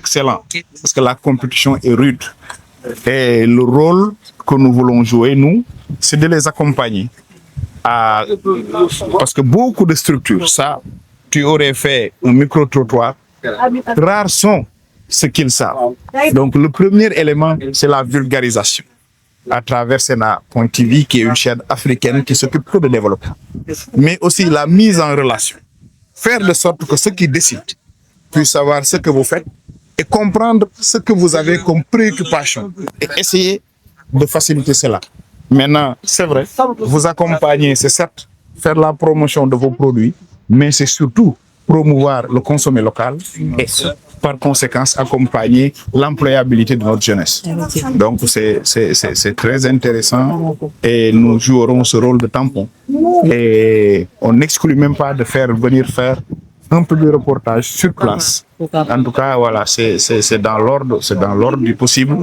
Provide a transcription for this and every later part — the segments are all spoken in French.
excellent parce que la compétition est rude. Et le rôle que nous voulons jouer, nous, c'est de les accompagner. Parce que beaucoup de structures, ça, tu aurais fait un micro-trottoir, rares sont ceux qu'ils savent. Donc le premier élément, c'est la vulgarisation à travers Sena.tv, qui est une chaîne africaine qui s'occupe que de développement. Mais aussi la mise en relation. Faire de sorte que ceux qui décident puissent savoir ce que vous faites et comprendre ce que vous avez comme préoccupation et essayer de faciliter cela. Maintenant, c'est vrai, vous accompagner, c'est certes faire la promotion de vos produits, mais c'est surtout promouvoir le consommer local et par conséquent accompagner l'employabilité de notre jeunesse. Donc c'est très intéressant et nous jouerons ce rôle de tampon. Et on n'exclut même pas de venir faire un peu de reportage sur place. En tout cas, voilà, c'est dans l'ordre du possible.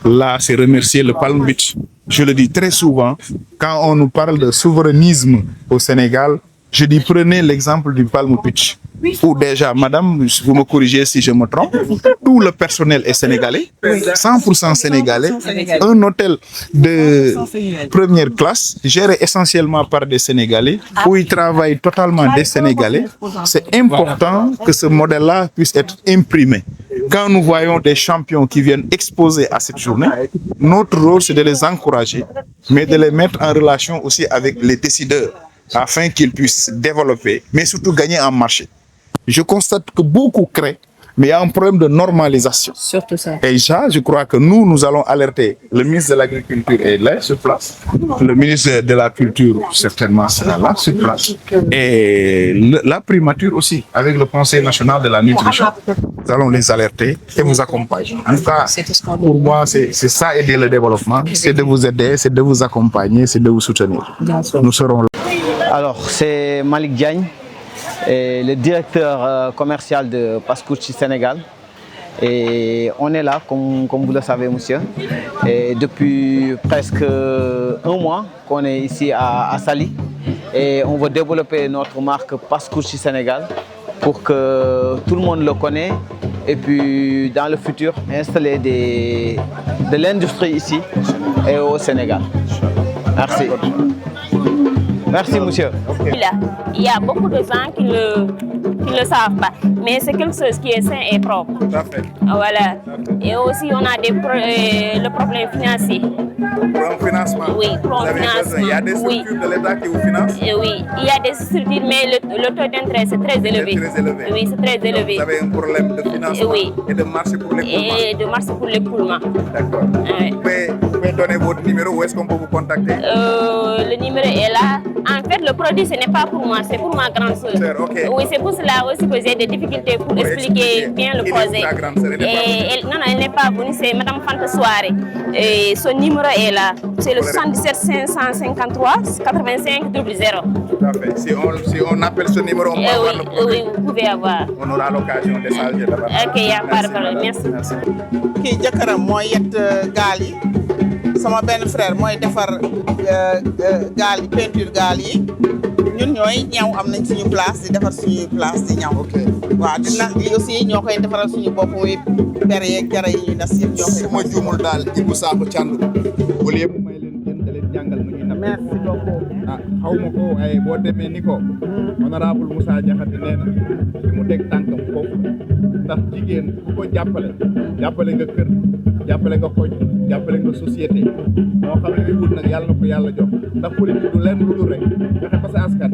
Là, c'est remercier le Palm Beach. Je le dis très souvent, quand on nous parle de souverainisme au Sénégal, je dis prenez l'exemple du Palm Beach, où déjà, madame, vous me corrigez si je me trompe, tout le personnel est sénégalais, 100% sénégalais, un hôtel de première classe, géré essentiellement par des Sénégalais, où ils travaillent totalement des Sénégalais. C'est important que ce modèle-là puisse être imprimé. Quand nous voyons des champions qui viennent exposer à cette journée, notre rôle, c'est de les encourager, mais de les mettre en relation aussi avec les décideurs, afin qu'ils puissent développer, mais surtout gagner en marché. Je constate que beaucoup créent, mais il y a un problème de normalisation. Surtout ça. Et ça, je crois que nous allons alerter. Le ministre de l'Agriculture est là, sur place. Le ministre de la Culture, certainement, sera là, sur place. Et la primature aussi, avec le Conseil national de la nutrition. Nous allons les alerter et vous accompagner. En tout cas, pour moi, c'est ça aider le développement. C'est de vous aider, c'est de vous accompagner, c'est de vous soutenir. Nous serons là. Alors, c'est Malik Diagne, le directeur commercial de Pascouchi Sénégal. Et on est là, comme vous le savez, monsieur. Et depuis presque un mois qu'on est ici à Saly. Et on veut développer notre marque Pascouchi Sénégal pour que tout le monde le connaisse. Et puis, dans le futur, installer de l'industrie ici et au Sénégal. Merci. Merci, monsieur. Il y a beaucoup de gens qui ne le savent pas, mais c'est quelque chose qui est sain et propre. Tout à fait. Voilà. Et aussi, on a le problème financier. Pour un financement. Oui, pour un financement. Il y a des structures de l'État qui vous financent. Oui, il y a des structures, mais le taux d'intérêt, c'est très élevé. C'est très élevé. Oui, c'est très élevé. Donc, vous avez un problème de financement et de marché pour l'écoulement. Et de marché pour l'écoulement. D'accord. Vous pouvez donner votre numéro, où est-ce qu'on peut vous contacter? Le numéro est là. En fait, le produit, ce n'est pas pour moi, c'est pour ma grande sœur. Okay. Oui, c'est pour cela aussi que j'ai des difficultés pour expliquer bien le projet. Non, elle n'est pas venue, c'est Madame Fanta Soare. Et son numéro est là. C'est le 77 553 85 00. Tout à fait. Si on appelle ce numéro, on peut avoir le produit. Oui, vous pouvez avoir. On aura l'occasion d'échanger d'abord. Ok, il n'y a pas de problème. Merci. Kii jëkkëram mooy yett gaal yi sama benn frère mooy defar gaal yi peinture gaal yi ñun ñooy ñaw am nañ suñu place di defar suñu place di ñaw. waaw di nag li aussi ñoo koy defaral suñu bopp muy bere yeeg jara yi ñu nas yëpp ñoo koy. su ma juumul daal Ibou Sakho Thiandoum au lieu mu may leen gën da leen jàngal nu ñuy napp. merci beaucoup. ah xaw ma ko waaye boo demee ni ko honorable Moussa Diakhaté nee na fi mu teg tànkam foofu ndax jigéen ku ko jàppale nga kër jàppale nga koñ jàppale nga société moo xam ne li wut nag yàlla na ko yàlla jox ndax politique du lenn lu dul rek fexe ba sa askan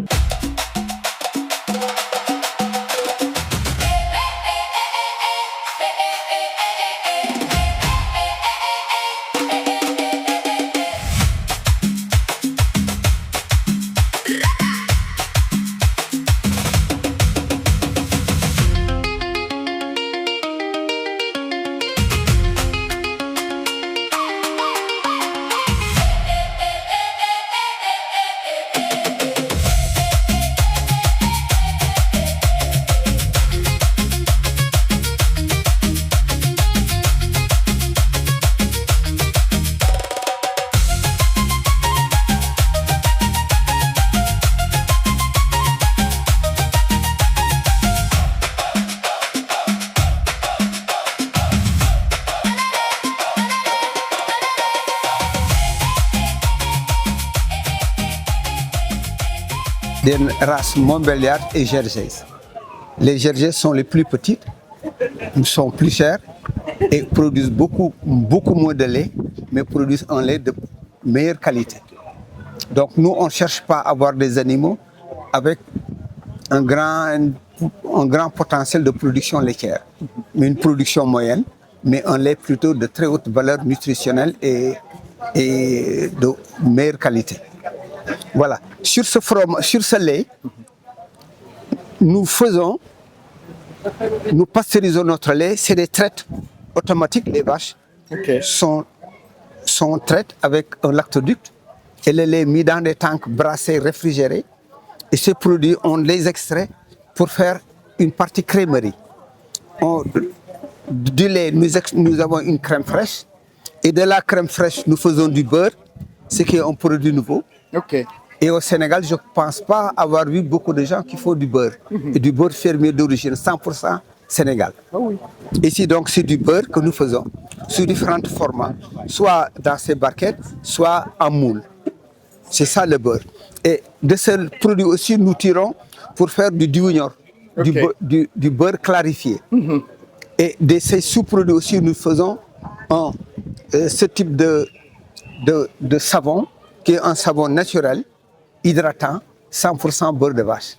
des races Montbéliard et Jerseys. Les Jerseys sont les plus petites, sont plus chères et produisent beaucoup moins de lait, mais produisent un lait de meilleure qualité. Donc nous, on ne cherche pas à avoir des animaux avec un grand potentiel de production laitière, une production moyenne, mais un lait plutôt de très haute valeur nutritionnelle et de meilleure qualité. Voilà. Sur ce lait, nous pasteurisons notre lait. C'est des traites automatiques. Les vaches sont traites avec un lactoduc et le lait mis dans des tanks brassés, réfrigérés. Et ces produits, on les extrait pour faire une partie crèmerie. Du lait, nous avons une crème fraîche. Et de la crème fraîche, nous faisons du beurre, ce qui est un produit nouveau. Et au Sénégal, je ne pense pas avoir vu beaucoup de gens qui font du beurre. Et du beurre fermier d'origine 100% Sénégal. Ici, donc, c'est du beurre que nous faisons sous différents formats, soit dans ces barquettes, soit en moule. C'est ça le beurre. Et de ce produit aussi, nous tirons pour faire du douillon, du beurre clarifié. Et de ces sous-produits aussi, nous faisons ce type de savon, qui est un savon naturel, hydratant, 100% beurre de vache.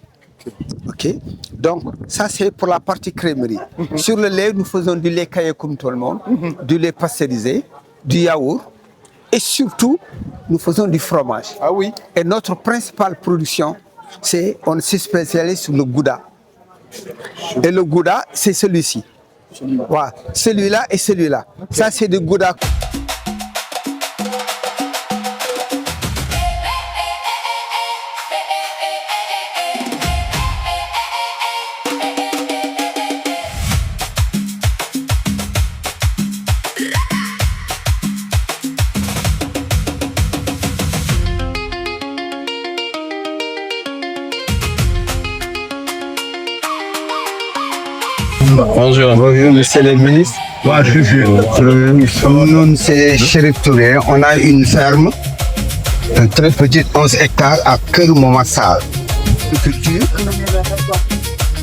Donc, ça c'est pour la partie crèmerie. Sur le lait, nous faisons du lait caillé comme tout le monde, du lait pasteurisé, du yaourt, et surtout, nous faisons du fromage. Et notre principale production, on se spécialise sur le gouda. Et le gouda, c'est celui-ci. Voilà. Celui-là et celui-là. Ça, c'est du gouda. Bonjour. Bonjour, monsieur le ministre. Nous, c'est Chérif Touré. On a une ferme, une très petite, 11 hectares à Keur-Momassar. De culture,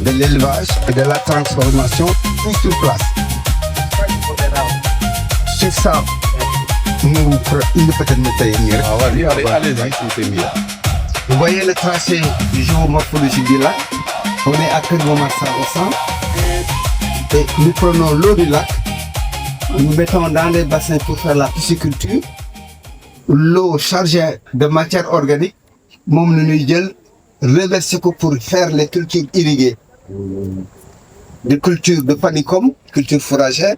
de l'élevage et de la transformation, tout sur place. C'est ça. Nous, peut-être vous voyez le tracé géomorphologique du lac. On est à Keur-Momassar au centre. Et nous prenons l'eau du lac, nous mettons dans les bassins pour faire la pisciculture. L'eau chargée de matière organique, nous reversons pour faire les cultures irriguées. Des cultures de panicum, culture fourragère,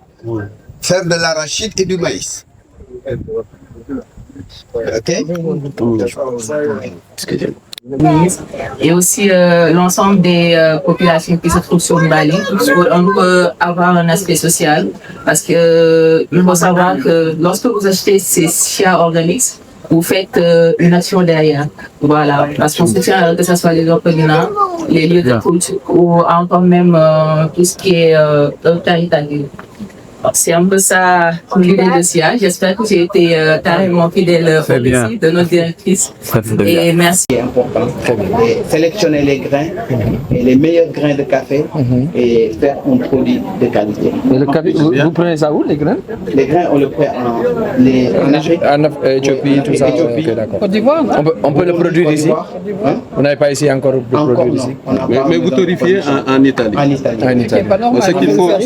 faire de l'arachide et du maïs. Et aussi l'ensemble des populations qui se trouvent sur Bali. On peut avoir un aspect social parce que il faut savoir que lorsque vous achetez ces chias organiques, vous faites une action derrière. Voilà, parce qu'on soutient que ce soit les orphelinats, les lieux de culte ou encore même tout ce qui est caritatif. C'est un peu ça l'idée de SIA. J'espère que j'ai été carrément fidèle ici de notre directrice. Et merci. C'est important. Sélectionner les grains et les meilleurs grains de café et faire un produit de qualité. Et le café, vous prenez ça où, les grains? Les grains, on le prend en Afrique. En Éthiopie, tout ça. Éthiopie. Okay, d'accord. Côte d'Ivoire. On peut le produire ici. Vous n'avez pas ici encore le produire ici. Mais vous torréfiez en Italie. En Italie. En Italie.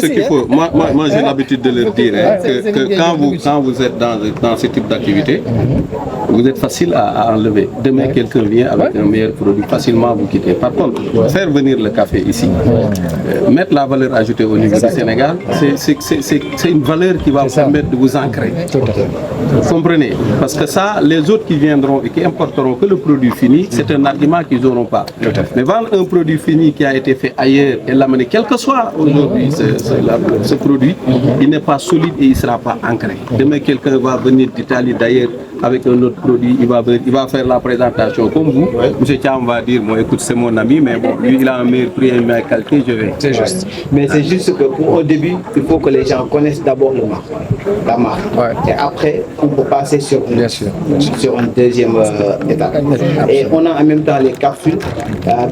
Ce qu'il faut, moi j'ai l'habitude de leur dire que quand vous êtes dans ce type d'activité, vous êtes facile à enlever. Demain, quelqu'un vient avec un meilleur produit, facilement vous quittez. Par contre, faire venir le café ici, mettre la valeur ajoutée au niveau du Sénégal, c'est une valeur qui va vous permettre de vous ancrer. Vous comprenez? Parce que ça, les autres qui viendront et qui importeront que le produit fini, c'est un argument qu'ils n'auront pas. Mais vendre un produit fini qui a été fait ailleurs et l'amener, quel que soit aujourd'hui ce produit, il n'est pas solide et il ne sera pas ancré. Demain, quelqu'un va venir d'Italie, d'ailleurs, avec un autre produit, il va faire la présentation comme vous. Monsieur Thiam va dire, moi écoute, c'est mon ami, mais bon, lui il a un meilleur prix et une meilleure qualité, je vais. C'est juste. Mais c'est juste que pour au début, il faut que les gens connaissent d'abord la marque. Et après, on peut passer sur une deuxième étape. Et on a en même temps les capsules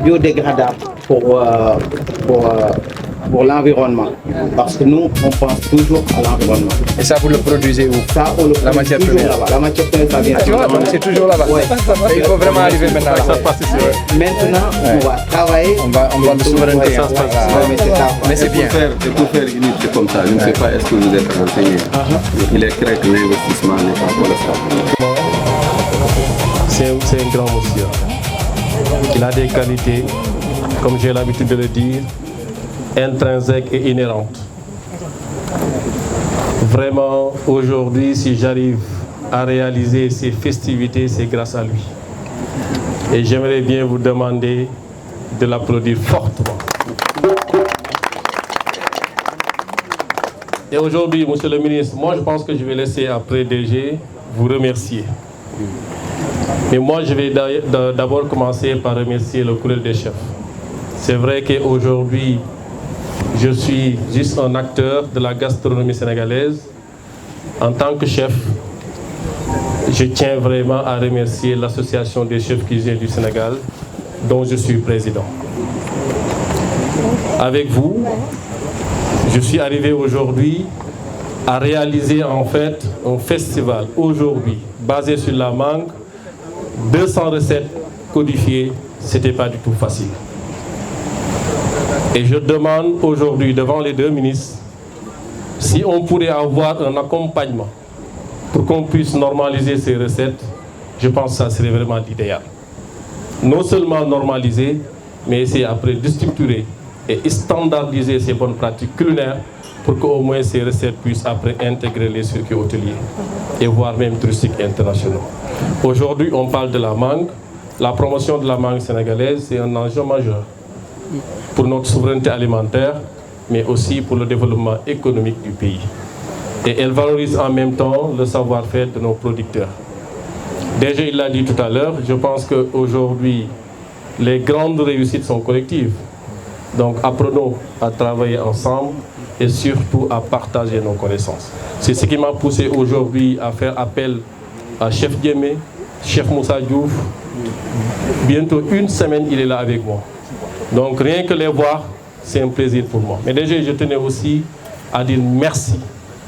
biodégradables pour l'environnement. Parce que nous, on pense toujours à l'environnement. Et ça, vous le produisez où? Ça, on le produit matière toujours première là-bas. La matière première, ça vient. Tu vois, c'est toujours là-bas. Ouais. Et il faut vraiment arriver maintenant. Maintenant, on va travailler. On va de souveraineté. Mais c'est bien. Pour faire une unité comme ça, je ne sais pas est-ce que vous êtes renseigné. Il est clair que l'investissement n'est pas colossal. C'est un grand monsieur. Il a des qualités, comme j'ai l'habitude de le dire, intrinsèques et inhérentes. Vraiment, aujourd'hui, si j'arrive à réaliser ces festivités, c'est grâce à lui. Et j'aimerais bien vous demander de l'applaudir fortement. Et aujourd'hui, monsieur le ministre, moi je pense que je vais laisser après DG vous remercier. Mais moi je vais d'abord commencer par remercier le courriel des chefs. C'est vrai qu'aujourd'hui, je suis juste un acteur de la gastronomie sénégalaise. En tant que chef, je tiens vraiment à remercier l'association des chefs cuisiniers du Sénégal, dont je suis président. Avec vous, je suis arrivé aujourd'hui à réaliser en fait un festival aujourd'hui basé sur la mangue. 200 recettes codifiées, ce n'était pas du tout facile. Et je demande aujourd'hui devant les deux ministres si on pourrait avoir un accompagnement pour qu'on puisse normaliser ces recettes. Je pense que ça serait vraiment l'idéal. Non seulement normaliser, mais essayer après de structurer et standardiser ces bonnes pratiques culinaires pour qu'au moins ces recettes puissent après intégrer les circuits hôteliers et voire même touristiques internationaux. Aujourd'hui, on parle de la mangue. La promotion de la mangue sénégalaise, c'est un enjeu majeur pour notre souveraineté alimentaire, mais aussi pour le développement économique du pays. Et elle valorise en même temps le savoir-faire de nos producteurs. Déjà, il l'a dit tout à l'heure, je pense qu'aujourd'hui, les grandes réussites sont collectives. Donc, apprenons à travailler ensemble et surtout à partager nos connaissances. C'est ce qui m'a poussé aujourd'hui à faire appel à Chef Diémé, Chef Moussa Diouf. Bientôt une semaine, il est là avec moi. Donc, rien que les voir, c'est un plaisir pour moi. Mais déjà, je tenais aussi à dire merci,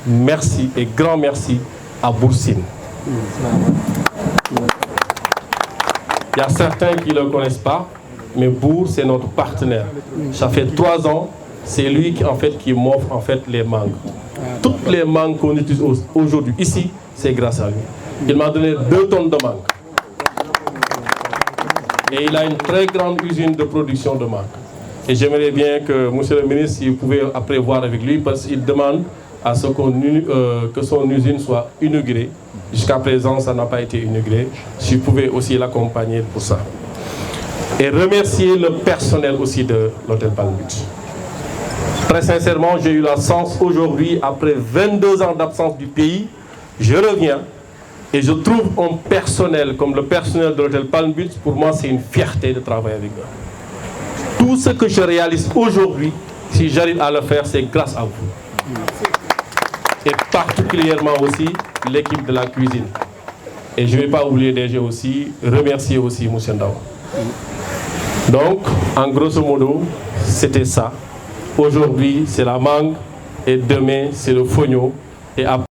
merci et grand merci à Boursine. Il y a certains qui ne le connaissent pas, mais Bour, c'est notre partenaire. Ça fait 3 ans, c'est lui qui m'offre en fait les mangues. Toutes les mangues qu'on utilise aujourd'hui ici, c'est grâce à lui. Il m'a donné 2 tonnes de mangues. Et il a une très grande usine de production de mangues. Et j'aimerais bien que, monsieur le ministre, si vous pouvez après voir avec lui, parce qu'il demande à ce que son usine soit inaugurée. Jusqu'à présent, ça n'a pas été inauguré. Si vous pouvez aussi l'accompagner pour ça. Et remercier le personnel aussi de l'hôtel Palm Beach. Très sincèrement, j'ai eu la chance aujourd'hui, après 22 ans d'absence du pays, je reviens et je trouve un personnel comme le personnel de l'hôtel Palm Beach, pour moi c'est une fierté de travailler avec eux. Tout ce que je réalise aujourd'hui, si j'arrive à le faire, c'est grâce à vous. Et particulièrement aussi l'équipe de la cuisine. Et je ne vais pas oublier déjà aussi, remercier aussi M. Ndao. Donc, en grosso modo, c'était ça. Aujourd'hui, c'est la mangue et demain, c'est le fognon. Et après,